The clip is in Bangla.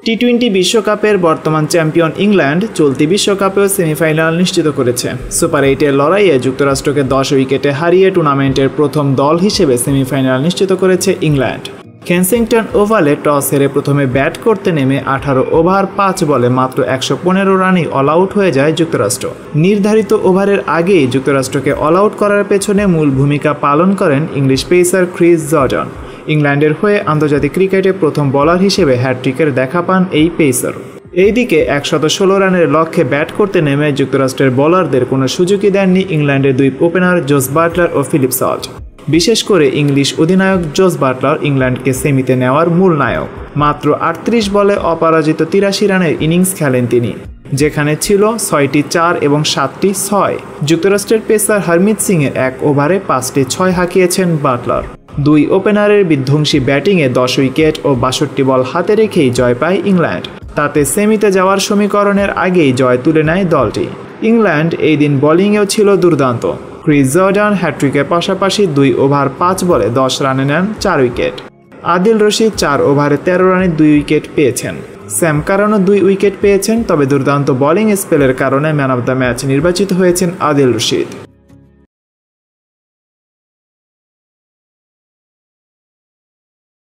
টি-20 বিশ্বকাপের বর্তমান চ্যাম্পিয়ন ইংল্যান্ড চলতি বিশ্বকাপেও সেমিফাইনাল নিশ্চিত করেছে। সুপার 8-এর লড়াইয়ে যুক্তরাষ্ট্রকে 10 উইকেটে হারিয়ে টুর্নামেন্টের প্রথম দল হিসেবে সেমিফাইনাল নিশ্চিত করেছে ইংল্যান্ড। কেনসিংটন ওভালে টস হেরে প্রথমে ব্যাট করতে নেমে 18 ওভার 5 বলে মাত্র 115 রানেই অল আউট হয়ে যায় যুক্তরাষ্ট্র। নির্ধারিত ওভারের আগেই যুক্তরাষ্ট্রকে অল আউট করার পেছনে মূল ভূমিকা পালন করেন ইংলিশ পেসার ক্রিস জর্ডান। ইংল্যান্ডের হয়ে আন্তর্জাতিক ক্রিকেটে প্রথম বোলার হিসেবে হ্যাটট্রিকের দেখা পান এই পেসার। এইদিকে 116 রানের লক্ষ্যে ব্যাট করতে নেমে যুক্তরাষ্ট্রের বোলারদের কোনো সুযোগই দেননি ইংল্যান্ডের দুই ওপেনার জোস বাটলার ও ফিলিপ সল্ট। বিশেষ করে ইংলিশ অধিনায়ক জোস বাটলার ইংল্যান্ডকে সেমিতে নেওয়ার মূল নায়ক। মাত্র 38 বলে অপরাজিত 83 রানের ইনিংস খেলেন তিনি, যেখানে ছিল 6টি 4 এবং 7টি 6। যুক্তরাষ্ট্রের পেসার হরমিত সিংয়ের এক ওভারে 5টি 6 হাঁকিয়েছেন বাটলার। দুই ওপেনারের বিধ্বংসী ব্যাটিংয়ে 10 উইকেট ও 62 বল হাতে রেখেই জয় পায় ইংল্যান্ড। তাতে সেমিতে যাওয়ার সমীকরণের আগেই জয় তুলে নেয় দলটি। ইংল্যান্ড এই দিন বোলিংয়েও ছিল দুর্দান্ত। ক্রিস জর্ডান হ্যাটট্রিকের পাশাপাশি 2 ওভার 5 বলে 10 রানে নেন 4 উইকেট। আদিল রশিদ 4 ওভারে 13 রানে 2 উইকেট পেয়েছেন। স্যাম কারানও 2 উইকেট পেয়েছেন। তবে দুর্দান্ত বোলিং স্পেলের কারণে ম্যান অব দ্য ম্যাচ নির্বাচিত হয়েছেন আদিল রশিদ।